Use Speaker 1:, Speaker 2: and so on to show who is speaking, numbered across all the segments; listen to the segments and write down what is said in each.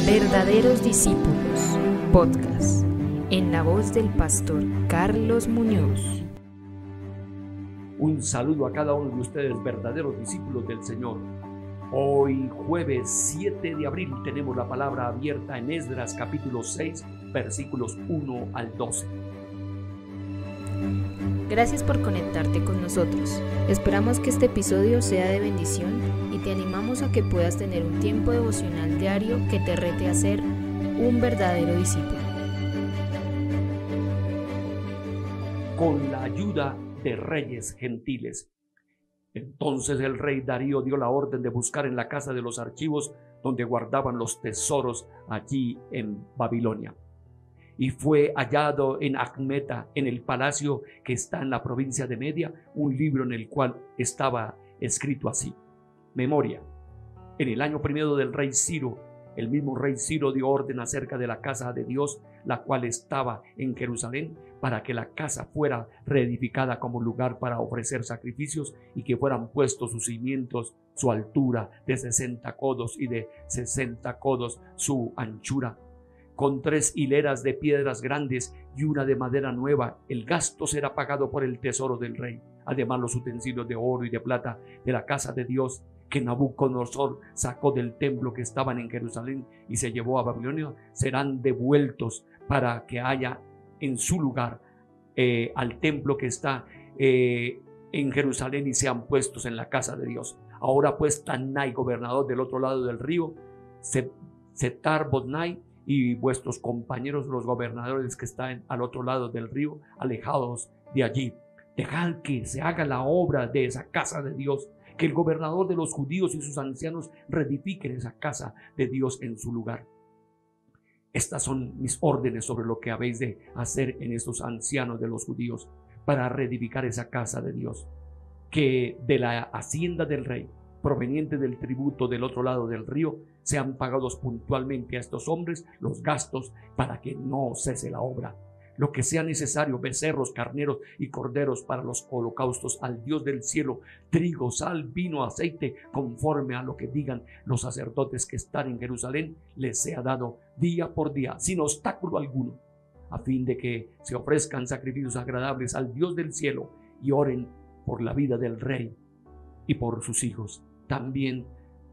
Speaker 1: Verdaderos Discípulos, podcast, en la voz del pastor Carlos Muñoz.
Speaker 2: Un saludo a cada uno de ustedes, verdaderos discípulos del Señor. Hoy, jueves 7 de abril, tenemos la palabra abierta en Esdras capítulo 6, versículos 1 al 12.
Speaker 1: Gracias por conectarte con nosotros. Esperamos que este episodio sea de bendición y te animamos a que puedas tener un tiempo devocional diario que te rete a ser un verdadero discípulo.
Speaker 2: Con la ayuda de reyes gentiles. Entonces el rey Darío dio la orden de buscar en la casa de los archivos donde guardaban los tesoros allí en Babilonia. Y fue hallado en Acmeta, en el palacio que está en la provincia de Media, un libro en el cual estaba escrito así: Memoria. En el año primero del rey Ciro, el mismo rey Ciro dio orden acerca de la casa de Dios, la cual estaba en Jerusalén, para que la casa fuera reedificada como lugar para ofrecer sacrificios y que fueran puestos sus cimientos, su altura de 60 codos y de 60 codos su anchura, con 3 hileras de piedras grandes y una de madera nueva. El gasto será pagado por el tesoro del rey. Además, los utensilios de oro y de plata de la casa de Dios que Nabucodonosor sacó del templo que estaban en Jerusalén y se llevó a Babilonia serán devueltos para que haya en su lugar al templo que está en Jerusalén y sean puestos en la casa de Dios. Ahora pues, Tanai, gobernador del otro lado del río, Setar-Boznai, y vuestros compañeros los gobernadores que están al otro lado del río, alejados de allí. Dejad que se haga la obra de esa casa de Dios, que el gobernador de los judíos y sus ancianos reedifiquen esa casa de Dios en su lugar. Estas son mis órdenes sobre lo que habéis de hacer en estos ancianos de los judíos para reedificar esa casa de Dios. Que de la hacienda del rey, proveniente del tributo del otro lado del río, sean pagados puntualmente a estos hombres los gastos para que no cese la obra. Lo que sea necesario, becerros, carneros y corderos para los holocaustos al Dios del cielo, trigo, sal, vino, aceite, conforme a lo que digan los sacerdotes que están en Jerusalén, les sea dado día por día, sin obstáculo alguno, a fin de que se ofrezcan sacrificios agradables al Dios del cielo y oren por la vida del rey y por sus hijos. También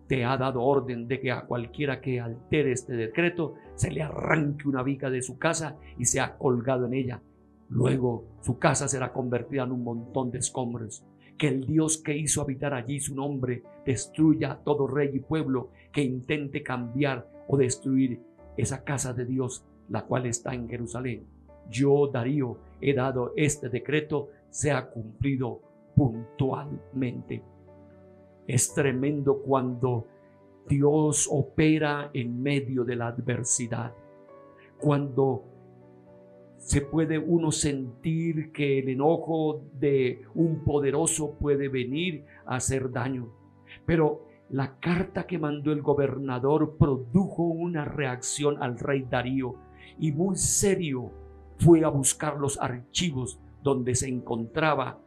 Speaker 2: te ha dado orden de que a cualquiera que altere este decreto se le arranque una viga de su casa y sea colgado en ella. Luego su casa será convertida en un montón de escombros. Que el Dios que hizo habitar allí su nombre destruya a todo rey y pueblo que intente cambiar o destruir esa casa de Dios, la cual está en Jerusalén. Yo, Darío, he dado este decreto, sea cumplido puntualmente. Es tremendo cuando Dios opera en medio de la adversidad, cuando se puede uno sentir que el enojo de un poderoso puede venir a hacer daño. Pero la carta que mandó el gobernador produjo una reacción al rey Darío, y muy serio fue a buscar los archivos donde se encontraba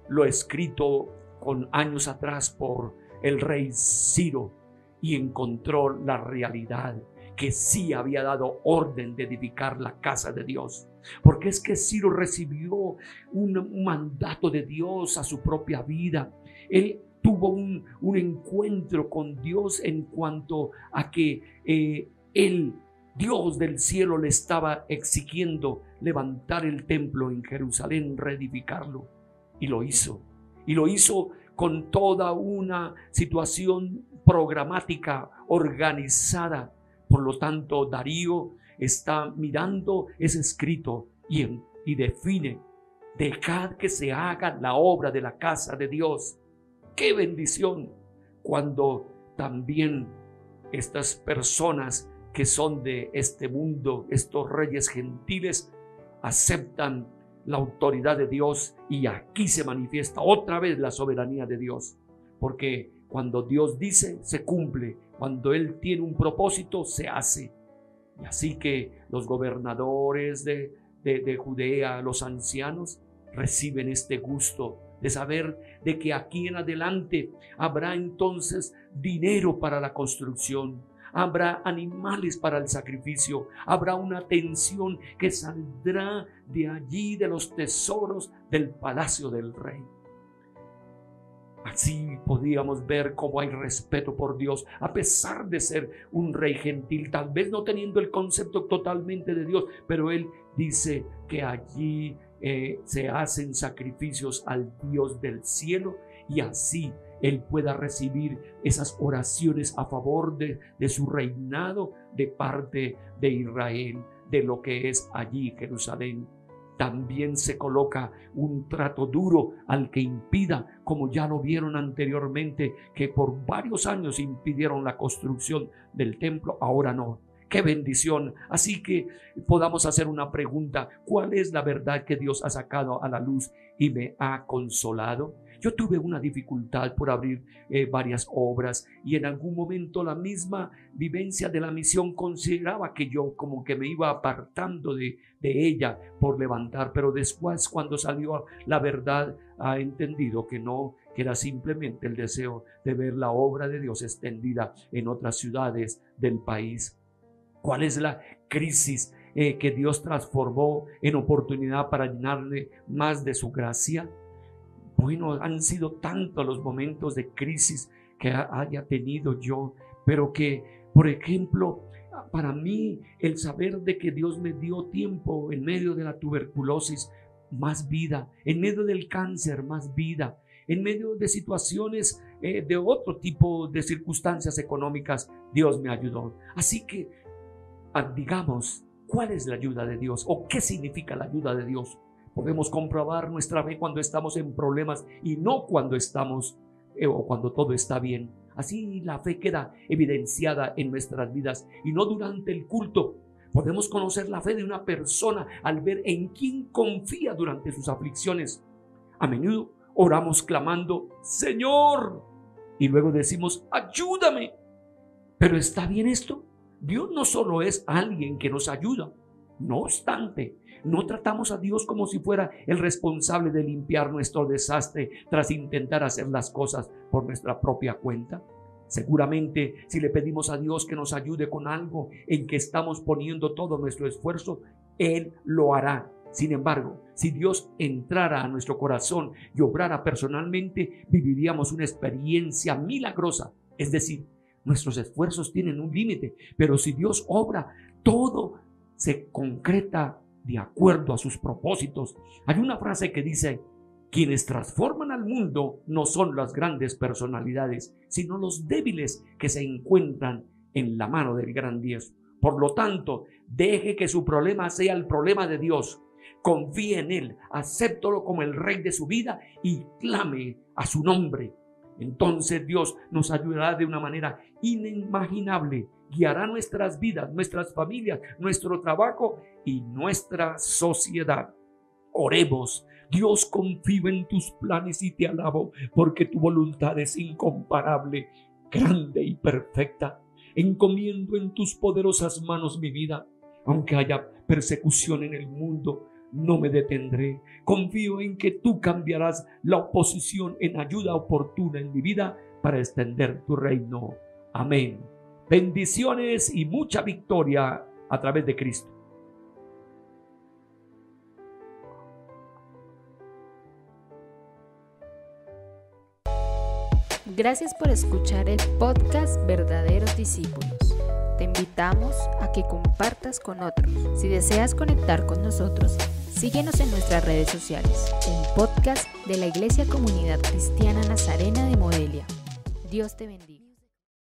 Speaker 2: lo escrito con años atrás por el rey Ciro, y encontró la realidad que sí había dado orden de edificar la casa de Dios. Porque es que Ciro recibió un mandato de Dios a su propia vida. Él tuvo un encuentro con Dios en cuanto a que el Dios del cielo le estaba exigiendo levantar el templo en Jerusalén, reedificarlo, y lo hizo. Y lo hizo con toda una situación programática, organizada. Por lo tanto, Darío está mirando ese escrito y define: dejad que se haga la obra de la casa de Dios. ¡Qué bendición! Cuando también estas personas que son de este mundo, estos reyes gentiles, aceptan la autoridad de Dios, y aquí se manifiesta otra vez la soberanía de Dios, porque cuando Dios dice, se cumple. Cuando Él tiene un propósito, se hace. Y así que los gobernadores de Judea, los ancianos, reciben este gusto de saber de que aquí en adelante habrá entonces dinero para la construcción, habrá animales para el sacrificio, habrá una atención que saldrá de allí, de los tesoros del palacio del rey. Así podíamos ver cómo hay respeto por Dios, a pesar de ser un rey gentil, tal vez no teniendo el concepto totalmente de Dios, pero él dice que allí se hacen sacrificios al Dios del cielo y así él pueda recibir esas oraciones a favor de su reinado de parte de Israel, de lo que es allí Jerusalén. También se coloca un trato duro al que impida, como ya lo vieron anteriormente, que por varios años impidieron la construcción del templo, ahora no. ¡Qué bendición! Así que podamos hacer una pregunta: ¿cuál es la verdad que Dios ha sacado a la luz y me ha consolado? Yo tuve una dificultad por abrir varias obras y en algún momento la misma vivencia de la misión consideraba que yo como que me iba apartando de ella por levantar, pero después cuando salió la verdad ha entendido que no, que era simplemente el deseo de ver la obra de Dios extendida en otras ciudades del país. ¿Cuál es la crisis que Dios transformó en oportunidad para llenarle más de su gracia? Bueno, han sido tantos los momentos de crisis que haya tenido yo, pero que, por ejemplo, para mí el saber de que Dios me dio tiempo en medio de la tuberculosis, más vida, en medio del cáncer, más vida, en medio de situaciones de otro tipo de circunstancias económicas, Dios me ayudó. Así que, digamos, ¿cuál es la ayuda de Dios? ¿O qué significa la ayuda de Dios? Podemos comprobar nuestra fe cuando estamos en problemas y no cuando estamos o cuando todo está bien. Así la fe queda evidenciada en nuestras vidas y no durante el culto. Podemos conocer la fe de una persona al ver en quién confía durante sus aflicciones. A menudo oramos clamando: Señor, y luego decimos: ayúdame. Pero ¿está bien esto? Dios no solo es alguien que nos ayuda. No obstante, no tratamos a Dios como si fuera el responsable de limpiar nuestro desastre tras intentar hacer las cosas por nuestra propia cuenta. Seguramente, si le pedimos a Dios que nos ayude con algo en que estamos poniendo todo nuestro esfuerzo, Él lo hará. Sin embargo, si Dios entrara a nuestro corazón y obrara personalmente, viviríamos una experiencia milagrosa. Es decir, nuestros esfuerzos tienen un límite, pero si Dios obra, todo se concreta de acuerdo a sus propósitos. Hay una frase que dice: quienes transforman al mundo no son las grandes personalidades, sino los débiles que se encuentran en la mano del gran Dios. Por lo tanto, deje que su problema sea el problema de Dios. Confíe en Él, acéptelo como el Rey de su vida y clame a su nombre. Entonces Dios nos ayudará de una manera inimaginable. Guiará nuestras vidas, nuestras familias, nuestro trabajo y nuestra sociedad. Oremos. Dios, confío en tus planes y te alabo porque tu voluntad es incomparable, grande y perfecta. Encomiendo en tus poderosas manos mi vida. Aunque haya persecución en el mundo, no me detendré. Confío en que tú cambiarás la oposición en ayuda oportuna en mi vida para extender tu reino. Amén. Bendiciones y mucha victoria a través de Cristo.
Speaker 1: Gracias por escuchar el podcast Verdaderos Discípulos. Te invitamos a que compartas con otros. Si deseas conectar con nosotros, síguenos en nuestras redes sociales. Un podcast de la Iglesia Comunidad Cristiana Nazarena de Modelia. Dios te bendiga.